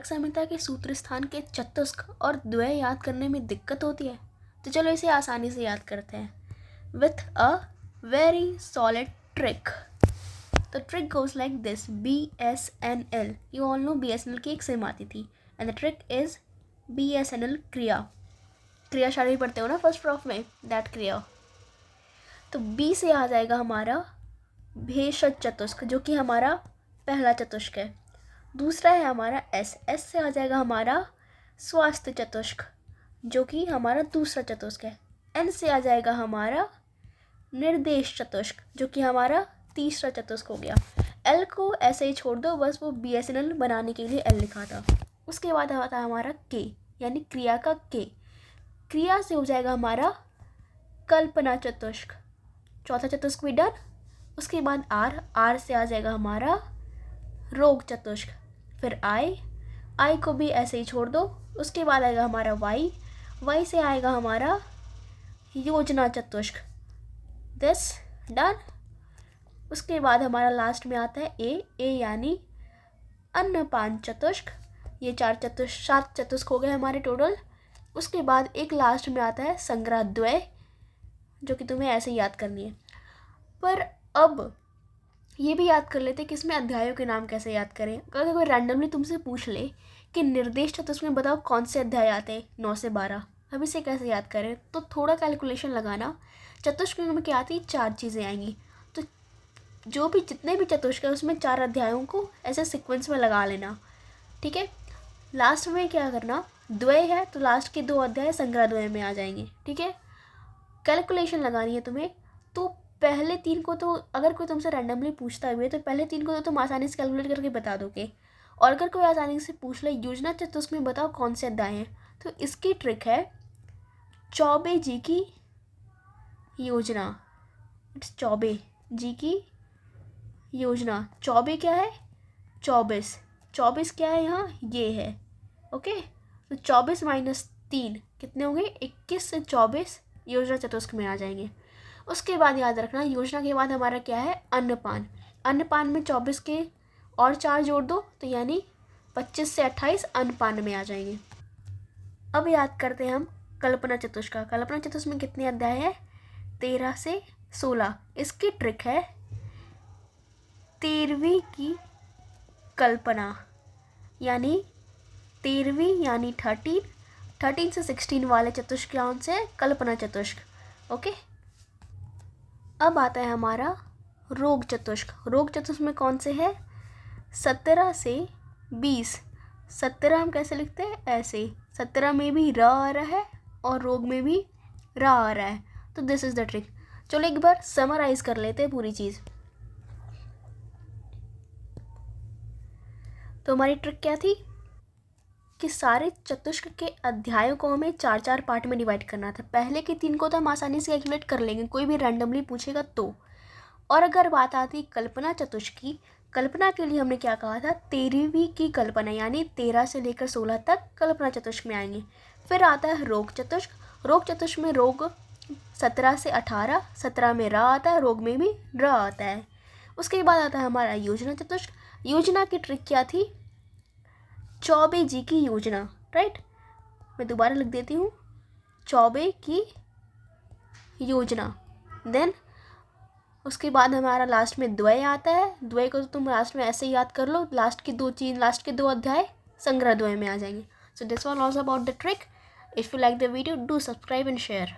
संहिता के सूत्र स्थान के चतुष्क और द्वय याद करने में दिक्कत होती है, तो चलो इसे आसानी से याद करते हैं with a very solid trick. तो trick goes like this, BSNL, you all know BSNL की एक सिम आती थी and the trick is BSNL क्रिया शारी पढ़ते हो ना फर्स्ट प्रॉफ में, दैट क्रिया। तो B से आ जाएगा हमारा भेषज चतुष्क जो कि हमारा पहला चतुष्क है। दूसरा है हमारा S से आ जाएगा हमारा स्वास्थ्य चतुष्क जो कि हमारा दूसरा चतुष्क है। N से आ जाएगा हमारा निर्देश चतुष्क जो कि हमारा तीसरा चतुष्क हो गया। L को ऐसे ही छोड़ दो, बस वो BSNL बनाने के लिए L लिखा था। उसके बाद आता है हमारा K, यानी क्रिया का K। क्रिया से हो जाएगा हमारा कल्पना चतुष्क, चौथा चतुष्क भी डन। उसके बाद R से आ जाएगा हमारा रोग चतुष्क, फिर I को भी ऐसे ही छोड़ दो। उसके बाद आएगा हमारा Y से आएगा हमारा योजना चतुष्क, दिस डन। उसके बाद हमारा लास्ट में आता है A यानी अन्नपान चतुष्क। ये 7 चतुष्क हो गए हमारे टोटल। उसके बाद एक लास्ट में आता है संग्रह द्वय जो कि तुम्हें ऐसे याद करनी है। पर अब ये भी याद कर लेते कि इसमें अध्यायों के नाम कैसे याद करें। अगर कोई रैंडमली तुमसे पूछ ले कि निर्देश चतुष्क में बताओ कौन से अध्याय आते हैं 9 से 12, अब इसे कैसे याद करें, तो थोड़ा कैलकुलेशन लगाना। चतुष्क में क्या आती है, 4 चीज़ें आएंगी। तो जो भी जितने भी चतुष्क है उसमें 4 अध्यायों को ऐसे सीक्वेंस में लगा लेना, ठीक है। लास्ट में क्या करना, द्वय है तो लास्ट के 2 अध्याय संग्रह द्वय में आ जाएंगे, ठीक है। कैलकुलेशन लगानी है तुम्हें, तो पहले 3 को तो अगर कोई तुमसे रैंडमली पूछता हुए तो पहले 3 को तो तुम आसानी से कैलकुलेट करके बता दोगे। और अगर कोई आसानी से पूछ ले योजना चतुष्क में बताओ कौन से अध्याय हैं, तो इसकी ट्रिक है चौबे जी की योजना। इट्स चौबे जी की योजना। चौबे क्या है, 24 क्या है यहाँ, ये है, ओके। तो 24 - 3 कितने होंगे, 21 से 24 योजना चतुष्क में आ जाएंगे। उसके बाद याद रखना योजना के बाद हमारा क्या है, अन्नपान में 24 के और 4 जोड़ दो तो यानी 25 से 28 अन्नपान में आ जाएंगे। अब याद करते हैं हम कल्पना चतुष्क का। कल्पना चतुष्क में कितने अध्याय है, 13 से 16। इसकी ट्रिक है 13वीं की कल्पना, यानी 13वीं यानी 13 से 16 वाले चतुष्क कौन से, कल्पना चतुष्क, ओके। अब आता है हमारा रोग चतुष्क। रोग चतुष्क में कौन से है, 17 से 20। 17 हम कैसे लिखते हैं, ऐसे, 17 में भी र आ रहा है और रोग में भी र आ रहा है, तो दिस इज द ट्रिक। चलो एक बार समराइज कर लेते हैं पूरी चीज़। तो हमारी ट्रिक क्या थी कि सारे चतुष्क के अध्यायों को हमें 4-4 पार्ट में डिवाइड करना था। पहले के 3 को तो हम आसानी से कैलकुलेट कर लेंगे, कोई भी रैंडमली पूछेगा तो। और अगर बात आती कल्पना चतुष्क की, कल्पना के लिए हमने क्या कहा था, 13वीं की कल्पना, यानी 13 से लेकर 16 तक कल्पना चतुष्क में आएंगे। फिर आता है रोग चतुष्क। रोग चतुष्क में रोग 17 से 18, 17 में र आता है, रोग में भी र आता है। उसके बाद आता है हमारा योजना चतुष्क। योजना की ट्रिक क्या थी, चौबे जी की योजना, राइट। मैं दोबारा लिख देती हूँ, चौबे की योजना। देन उसके बाद हमारा लास्ट में द्वय आता है। द्वय को तो तुम लास्ट में ऐसे ही याद कर लो, लास्ट के 2 अध्याय संग्रह द्वय में आ जाएंगे। So this was all about the trick. If you like the video, do subscribe and share.